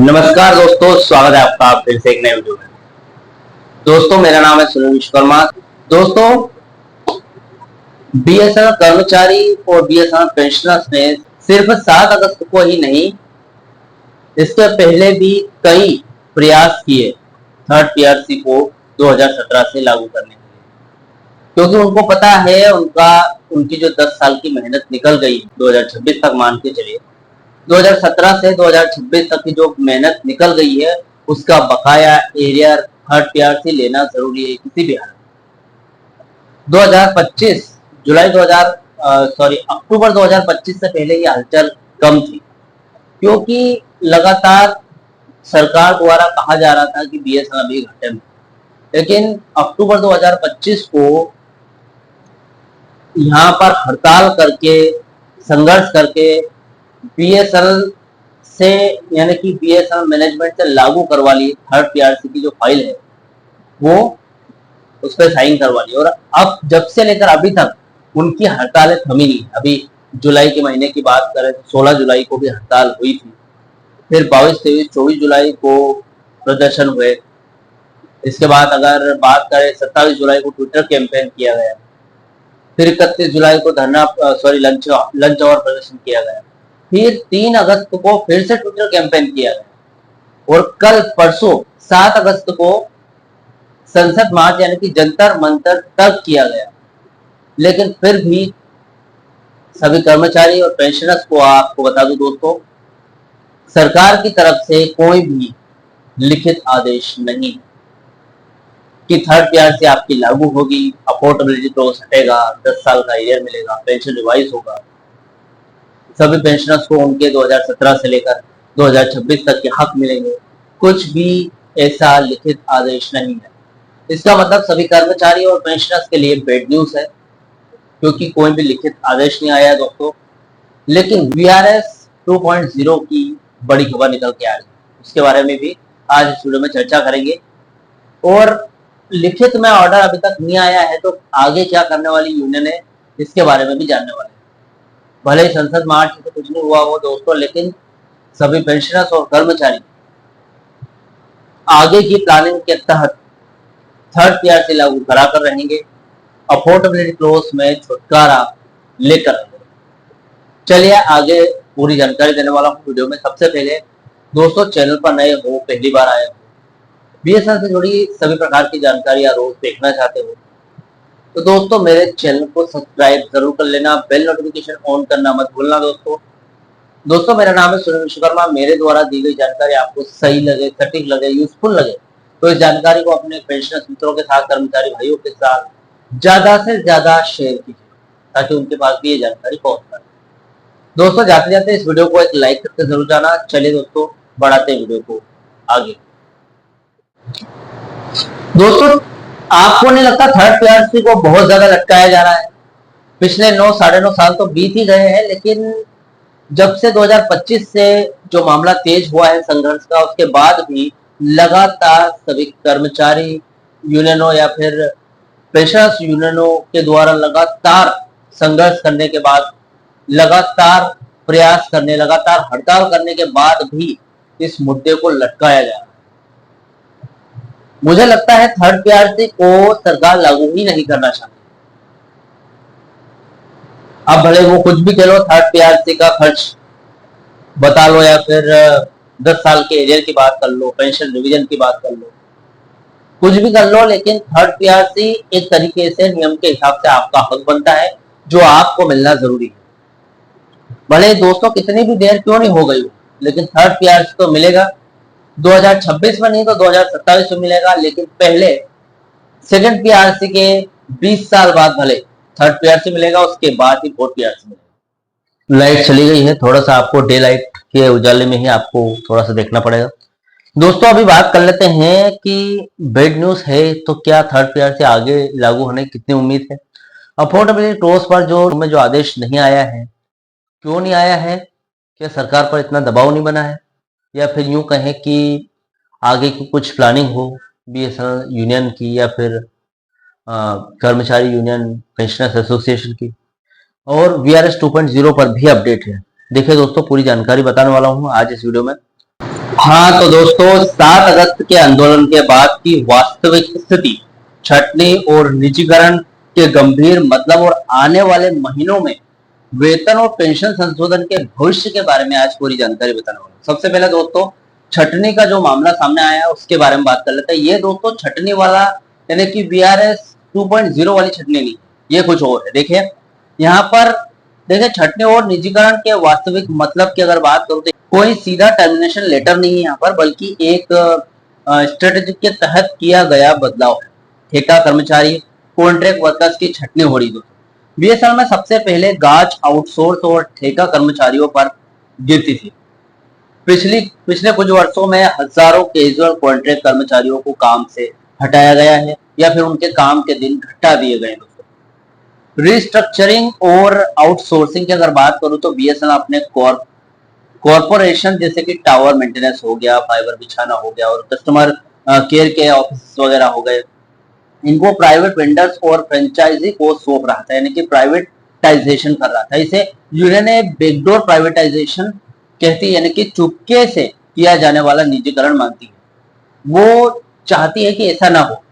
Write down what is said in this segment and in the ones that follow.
नमस्कार दोस्तों, स्वागत है आपका फिर से एक नए वीडियो में। दोस्तों, मेरा नाम है सुनील विश्वकर्मा। दोस्तों, बीएसएनएल कर्मचारी और बीएसएनएल पेंशनर्स ने सिर्फ 7 अगस्त को ही नहीं, इसके पहले भी कई प्रयास किए थर्ड पीआरसी को 2017 से लागू करने के लिए, क्योंकि उनको पता है उनकी जो 10 साल की मेहनत निकल गई 2026 तक, मान के चलिए 2017 से 2026 तक की जो मेहनत निकल गई है, उसका बकाया एरिया थर्ड पीआरसी लेना जरूरी है किसी भी हालत में। 2025 अक्टूबर 2025 से पहले ये हलचल कम थी, क्योंकि लगातार सरकार द्वारा कहा जा रहा था कि बीएसएनएल अभी घाटे में, लेकिन अक्टूबर 2025 को यहाँ पर हड़ताल करके, संघर्ष करके बीएसएनएल से, यानी कि बीएसएनएल मैनेजमेंट से लागू करवा ली थर्ड पीआरसी की जो फाइल है, वो उस पर साइन करवा ली। और अब जब से लेकर अभी तक उनकी हड़तालें थमी नहीं। अभी जुलाई के महीने की बात करें तो 16 जुलाई को भी हड़ताल हुई थी, फिर 22, 23, 24 जुलाई को प्रदर्शन हुए। इसके बाद अगर बात करें 27 जुलाई को ट्विटर कैंपेन किया गया, फिर 31 जुलाई को लंच आवर प्रदर्शन किया गया, फिर 3 अगस्त को फिर से ट्विटर कैंपेन किया गया, और कल परसों 7 अगस्त को संसद मार्च यानी कि जंतर मंतर तक किया गया। लेकिन फिर भी सभी कर्मचारी और पेंशनर्स को आपको बता दूं दोस्तों, सरकार की तरफ से कोई भी लिखित आदेश नहीं कि थर्ड पीआरसी आपकी लागू होगी, अफोर्डेबिलिटी क्लॉज हटेगा, 10 साल का एरियर मिलेगा, पेंशन रिवाइज होगा, सभी पेंशनर्स को उनके 2017 से लेकर 2026 तक के हक मिलेंगे। कुछ भी ऐसा लिखित आदेश नहीं है। इसका मतलब सभी कर्मचारी और पेंशनर्स के लिए बैड न्यूज है, क्योंकि कोई भी लिखित आदेश नहीं आया है दोस्तों। लेकिन वीआरएस 2.0 की बड़ी खबर निकल के आ रही है, उसके बारे में भी आज इस वीडियो में चर्चा करेंगे। और लिखित में ऑर्डर अभी तक नहीं आया है, तो आगे क्या करने वाली यूनियन है, इसके बारे में भी जानने वाले हैं। भले ही संसद मार्च से कुछ नहीं हुआ हो दोस्तों, लेकिन सभी पेंशनर्स और कर्मचारी आगे की प्लानिंग के तहत थर्ड पीआरसी लागू कराकर रहेंगे, अफोर्डेबिलिटी क्लॉज में छुटकारा लेकर रहेंगे। चलिए आगे पूरी जानकारी देने वाला हूँ वीडियो में। सबसे पहले दोस्तों, चैनल पर नए हो, पहली बार आए हो, बीएसएनएल से जुड़ी सभी प्रकार की जानकारियां रोज देखना चाहते हो, तो दोस्तों मेरे चैनल को सब्सक्राइब जरूर कर लेना, बेल नोटिफिकेशन ऑन करना मत भूलना दोस्तों मेरा नाम है सुनील विश्वकर्मा। मेरे द्वारा दी गई जानकारी आपको सही लगे, सटीक लगे, यूजफुल लगे, तो इस जानकारी को अपने पेंशनर्स मित्रों के साथ, कर्मचारी भाइयों के साथ ज्यादा से ज्यादा शेयर कीजिए, ताकि उनके पास भी ये जानकारी पहुंच पाए। दोस्तों जाते जाते इस वीडियो को एक लाइक करके जरूर जाना। चलिए दोस्तों, बढ़ाते वीडियो को आगे। दोस्तों, आपको नहीं लगता थर्ड पीआरसी को बहुत ज्यादा लटकाया जा रहा है? पिछले 9 साढ़े 9 साल तो बीत ही गए हैं, लेकिन जब से 2025 से जो मामला तेज हुआ है संघर्ष का, उसके बाद भी लगातार सभी कर्मचारी यूनियनों या फिर पेंशनर्स यूनियनों के द्वारा लगातार संघर्ष करने के बाद, लगातार प्रयास करने, लगातार हड़ताल करने के बाद भी इस मुद्दे को लटकाया जा रहा है। मुझे लगता है थर्ड पीआरसी को सरकार लागू ही नहीं करना चाहती। अब भले वो कुछ भी कह लो, थर्ड पीआरसी का खर्च बता लो, या फिर 10 साल के एरियर की बात कर लो, पेंशन रिवीजन की बात कर लो, कुछ भी कर लो, लेकिन थर्ड पीआरसी एक तरीके से नियम के हिसाब से आपका हक बनता है, जो आपको मिलना जरूरी है। भले दोस्तों कितनी भी देर क्यों नहीं हो गई हो, लेकिन थर्ड पीआरसी तो मिलेगा। 2026 में नहीं तो 2027 में मिलेगा, लेकिन पहले सेकंड पीआरसी के 20 साल बाद भले थर्ड पीआरसी मिलेगा, उसके बाद ही फोर्थ पीआरसी मिलेगा। लाइट चली गई है, थोड़ा सा आपको डे लाइट के उजाले में ही आपको थोड़ा सा देखना पड़ेगा। दोस्तों अभी बात कर लेते हैं कि बैड न्यूज है तो क्या थर्ड पीआरसी आगे लागू होने की कितनी उम्मीद है। अफोर्डेबिलिटी क्लॉज पर जो आदेश नहीं आया है, क्यों नहीं आया है? क्या सरकार पर इतना दबाव नहीं बना है, या फिर यूं कहें कि आगे की कुछ प्लानिंग हो बीएसएनएल यूनियन की, या फिर कर्मचारी यूनियन पेंशनर्स एसोसिएशन की। और वीआरएस 2.0 पर भी अपडेट है। देखिए दोस्तों, पूरी जानकारी बताने वाला हूं आज इस वीडियो में। हाँ तो दोस्तों, 7 अगस्त के आंदोलन के बाद की वास्तविक स्थिति, छटनी और निजीकरण के गंभीर मतलब और आने वाले महीनों में वेतन और पेंशन संशोधन के भविष्य के बारे में आज पूरी जानकारी बताने वाला हूं। सबसे पहले दोस्तों, छटनी का जो मामला सामने आया है उसके बारे में बात कर लेते हैं। ये दोस्तों छटनी वाला यानी कि बीआरएस 2.0 वाली छटनी नहीं, ये कुछ और है। देखिए यहाँ पर, देखिए छटनी और निजीकरण के वास्तविक मतलब की अगर बात करूं तो कोई सीधा टर्मिनेशन लेटर नहीं है यहाँ पर, बल्कि एक स्ट्रेटेजी के तहत किया गया बदलाव है। ठेका कर्मचारी, कॉन्ट्रैक्ट वर्कर्स की छटनी हो रही दोस्तों। बीएसएनएल में सबसे पहले गाज आउटसोर्स और ठेका कर्मचारियों पर गिरती थी। पिछले कुछ वर्षों में हजारों कैजुअल कॉन्ट्रैक्ट कर्मचारियों को काम से हटाया गया है या फिर उनके काम के दिन घटा दिए गए दोस्तों। रिस्ट्रक्चरिंग और आउटसोर्सिंग की अगर बात करूं तो बीएसएनएल अपने कॉरपोरेशन जैसे कि टावर मेंटेनेंस हो गया, फाइबर बिछाना हो गया और कस्टमर केयर के ऑफिस वगैरह हो गए, इनको प्राइवेट वेंडर्स और फ्रेंचाइजी को सौंप रहा था, यानी कि प्राइवेटाइजेशन कर रहा था। इसे यूनियन ने बैकडोर प्राइवेटाइजेशन कहती है, यानी कि चुपके से किया जाने वाला निजीकरण मानती है। वो चाहती है कि ऐसा ना हो,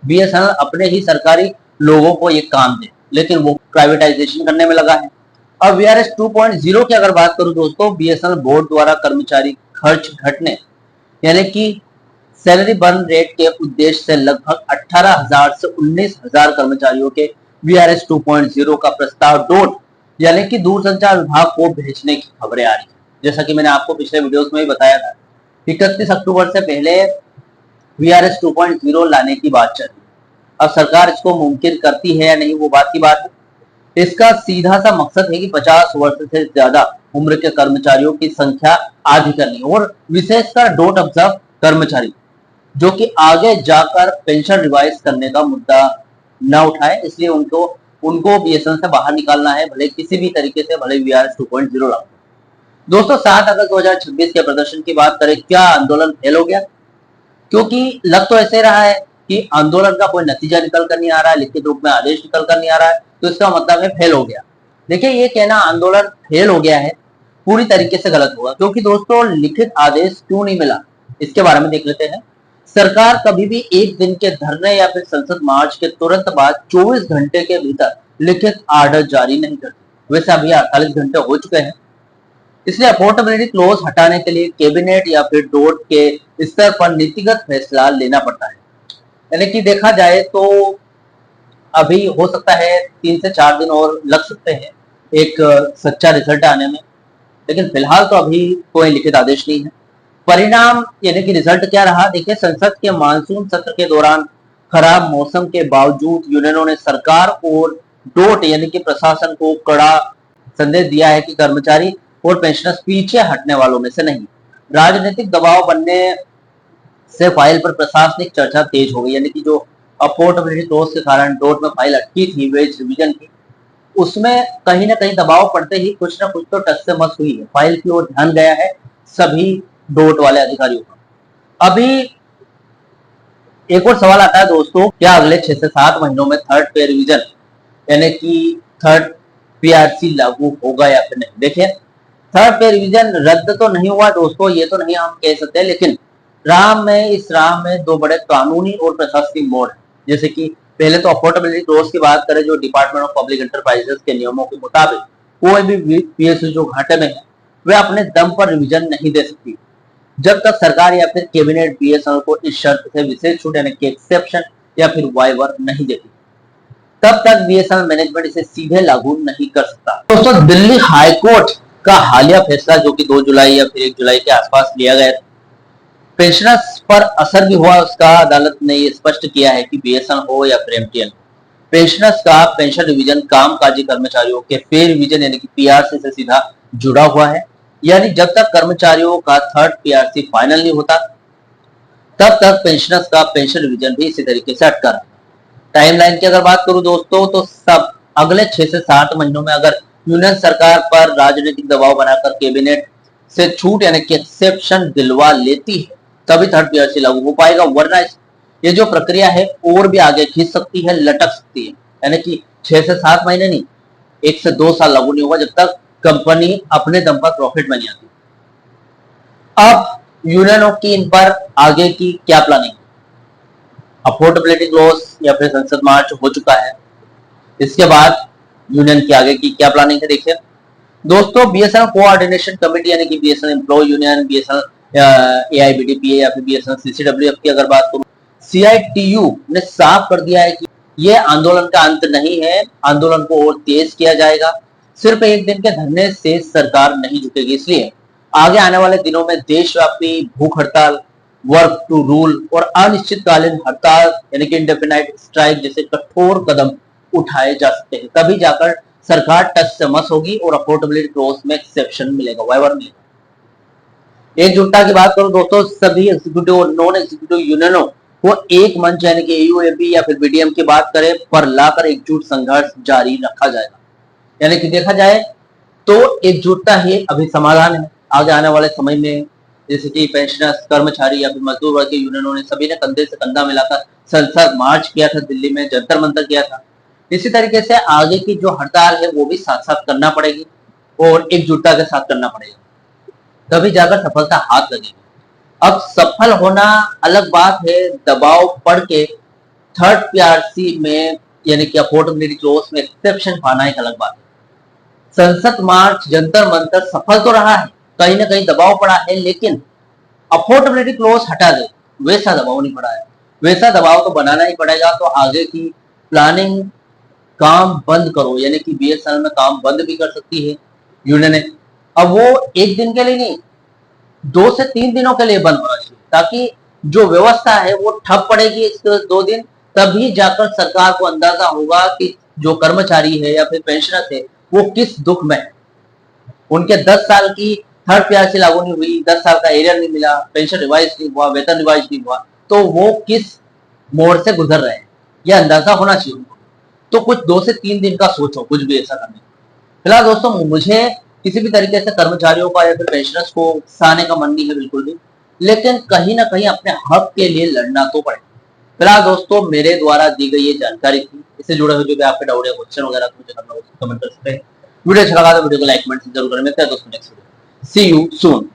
बीएसएनएल अपने ही सरकारी लोगों को ये काम दे, लेकिन वो प्राइवेटाइजेशन करने में लगा है। अब वीआरएस 2.0 की अगर बात करूं दोस्तों, बीएसएनएल बोर्ड द्वारा कर्मचारी खर्च घटने यानी कि सैलरी बर्न रेट के उद्देश्य से लगभग 18,000 से 19,000 कर्मचारियों के वीआरएस 2.0 का प्रस्ताव डोट यानी कि दूरसंचार विभाग को भेजने की खबरें आ रही है। जैसा कि मैंने आपको पिछले वीडियोस में भी बताया था, 31 अक्टूबर से पहले वीआरएस 2.0 लाने की बात चल रही है। अब सरकार इसको मुमकिन करती है या नहीं, वो बात की बात है। इसका सीधा सा मकसद है कि 50 वर्ष से ज्यादा उम्र के कर्मचारियों की संख्या आधी करनी और विशेषकर डोट ऑब्जर्व कर्मचारी जो कि आगे जाकर पेंशन रिवाइज करने का मुद्दा न उठाए, इसलिए उनको उनको बीएसएनएल से बाहर निकालना है, भले किसी भी तरीके से, भले वीआरएस 2.0 लागू। दोस्तों 7 अगस्त 2026 के प्रदर्शन की बात करें, क्या आंदोलन फेल हो गया? क्योंकि लग तो ऐसे रहा है कि आंदोलन का कोई नतीजा निकल कर नहीं आ रहा है, लिखित रूप में आदेश निकल कर नहीं आ रहा है, तो इसका मतलब है फेल हो गया। देखिए ये कहना आंदोलन फेल हो गया है पूरी तरीके से गलत होगा, क्योंकि दोस्तों लिखित आदेश क्यों नहीं मिला इसके बारे में देख लेते हैं। सरकार कभी भी एक दिन के धरने या फिर संसद मार्च के तुरंत बाद 24 घंटे के भीतर लिखित आर्डर जारी नहीं करती। वैसे अभी 48 घंटे हो चुके हैं, इसलिए अफोर्डेबिलिटी क्लोज हटाने के लिए कैबिनेट या फिर डोट के स्तर पर नीतिगत फैसला लेना पड़ता है। यानी कि देखा जाए तो अभी हो सकता है 3 से 4 दिन और लग सकते हैं एक सच्चा रिजल्ट आने में, लेकिन फिलहाल तो अभी कोई लिखित आदेश नहीं है। परिणाम यानी कि रिजल्ट क्या रहा, देखिए संसद के मानसून सत्र के दौरान खराब मौसम के बावजूद यूनियनों ने सरकार और डोट यानी कि प्रशासन को कड़ा संदेश दिया है कि कर्मचारी और पेंशनर्स पीछे हटने वालों में से नहीं। राजनीतिक दबाव बनने से फाइल पर प्रशासनिक चर्चा तेज हो गई, यानी कि जो अफोर्डेबिलिटी क्लॉज के कारण डोट में फाइल अटकी थी वेज रिवीजन की, उसमें कहीं ना कहीं दबाव पड़ते ही कुछ ना कुछ तो टस से मस हुई है, फाइल की ओर ध्यान गया है सभी डोट वाले अधिकारियों का। अभी एक और सवाल आता है दोस्तों, क्या अगले 6 से 7 महीनों में थर्ड पे रिवीजन यानी कि थर्ड पीआरसी लागू होगा या फिर नहीं? देखिए थर्ड पे रिवीजन रद्द तो नहीं हुआ दोस्तों, ये तो नहीं हम कह सकते, लेकिन इस राह में 2 बड़े कानूनी और प्रशासनिक मोड़ है। जैसे कि पहले तो अफोर्डेबिलिटी क्लॉज की बात करें, जो डिपार्टमेंट ऑफ पब्लिक एंटरप्राइजेस के नियमों के मुताबिक कोई भी पीएसयू जो घाटे में है वे अपने दम पर रिवीजन नहीं दे सकती जब तक सरकार या फिर कैबिनेट बीएसएनएल को इस शर्त से विशेष छूट यानी कि एक्सेप्शन या फिर वाइवर नहीं देती, तब तक बीएसएनएल मैनेजमेंट इसे सीधे लागू नहीं कर सकता। दोस्तों दिल्ली हाईकोर्ट का हालिया फैसला जो कि 2 जुलाई या फिर 1 जुलाई के आसपास लिया गया, पेंशनर्स पर असर भी हुआ, उसका अदालत ने ये स्पष्ट किया है कि बीएसएनएल हो या फिर एमटीएन, पेंशनर्स का पेंशन रिवीजन कामकाजी कर्मचारियों के पे रिवीजन यानी कि पीआरसी से सीधा जुड़ा हुआ है। यानी जब तक कर्मचारियों का थर्ड पीआरसी फाइनल नहीं होता तब तक पेंशनर्स का पेंशन रिवीजन भी इसी तरीके से अटका रहा। टाइमलाइन की अगर बात करूं दोस्तों, तो सब अगले 6 से 7 महीनों में अगर यूनियन सरकार पर राजनीतिक दबाव बनाकर कैबिनेट से छूट यानी कि एक्सेप्शन दिलवा लेती है तभी थर्ड पीआरसी लागू हो पाएगा, वरना ये जो प्रक्रिया है और भी आगे खींच सकती है, लटक सकती है। यानी कि 6 से 7 महीने नहीं, 1 से 2 साल लागू नहीं होगा जब तक कंपनी अपने दम पर प्रॉफिट में नहीं आती। अब यूनियनों की इन पर आगे की क्या प्लानिंग? अफोर्डेबिलिटी क्लॉज या फिर संसद मार्च हो चुका है, इसके बाद यूनियन की आगे की क्या प्लानिंग है देखिए दोस्तों। बीएसएनएल कोऑर्डिनेशन कमेटी यानी कि बीएसएनएल एम्प्लॉय यूनियन, बीएसएनएल एआईबीडीपीए या फिर बीएसएनएल सीसीडब्ल्यूएफ की अगर बात करूं, सीआईटीयू ने साफ कर दिया है कि ये आंदोलन का अंत नहीं है, आंदोलन को और तेज किया जाएगा। सिर्फ एक दिन के धरने से सरकार नहीं झुकेगी, इसलिए आगे आने वाले दिनों में देशव्यापी भूख हड़ताल, वर्क टू रूल और अनिश्चितकालीन हड़ताल यानी कि इंडेफिनाइट स्ट्राइक जैसे कठोर कदम उठाए जा सकते हैं। तभी जाकर सरकार टच से मस होगी और अफोर्डेबिलिटी क्लॉज में एक्सेप्शन मिलेगा, वाइवर मिलेगा। एकजुटता की बात करो दोस्तों, सभी एग्जीक्यूटिव और नॉन एग्जीक्यूटिव यूनियनों को एक मंच यानी कि एयूएपी या फिर बीडीएम की बात करें पर लाकर एकजुट संघर्ष जारी रखा जाएगा। यानी कि देखा जाए तो एकजुटता ही अभी समाधान है। आगे आने वाले समय में जैसे कि पेंशनर्स, कर्मचारी या फिर मजदूर वर्ग के यूनियनों ने सभी ने कंधे से कंधा मिलाकर संसद मार्च किया था, दिल्ली में जंतर मंतर किया था। इसी तरीके से आगे की जो हड़ताल है वो भी साथ साथ करना पड़ेगी और एकजुटता के साथ करना पड़ेगा, तभी जाकर सफलता हाथ लगेगी। अब सफल होना अलग बात है, दबाव पड़ के थर्ड पीआरसी में यानी कि अफोर्डेबिलिटी क्लॉज में एक्सेप्शन पाना एक अलग बात है। संसद मार्च, जंतर मंतर सफल तो रहा है, कहीं ना कहीं दबाव पड़ा है, लेकिन अफोर्डेबिलिटी क्लॉज हटा दे वैसा दबाव नहीं पड़ा है। वैसा दबाव तो बनाना ही पड़ेगा। तो आगे की प्लानिंग, काम बंद करो, यानी कि बीएसएनएल में काम बंद भी कर सकती है यूनियन ने। अब वो एक दिन के लिए नहीं, 2 से 3 दिनों के लिए बंद होना चाहिए, ताकि जो व्यवस्था है वो ठप पड़ेगी इसके 2 दिन, तभी जाकर सरकार को अंदाजा होगा कि जो कर्मचारी है या फिर पेंशनर है वो किस दुख में है। उनके 10 साल की थर्ड पीआरसी लागू नहीं हुई, 10 साल का एरियर नहीं मिला, पेंशन रिवाइज नहीं हुआ, वेतन रिवाइज नहीं हुआ, तो वो किस मोड़ से गुजर रहे हैं यह अंदाजा होना चाहिए उनको। तो कुछ 2 से 3 दिन का सोचो कुछ भी ऐसा करने। फिलहाल दोस्तों मुझे किसी भी तरीके से कर्मचारियों का या फिर पेंशनर्स को उकसाने का मन नहीं है बिल्कुल भी, लेकिन कहीं ना कहीं अपने हक के लिए लड़ना तो पड़े। फिलहाल दोस्तों मेरे द्वारा दी गई ये जानकारी थी, इससे जुड़े हुए जो भी आपके डाउट या क्वेश्चन वगैरह तो मुझे कमेंट कर सकते हैं। वीडियो अच्छा लगा तो वीडियो को लाइक कमेंट जरूर करें। मिलते हैं दोस्तों next video. See you soon.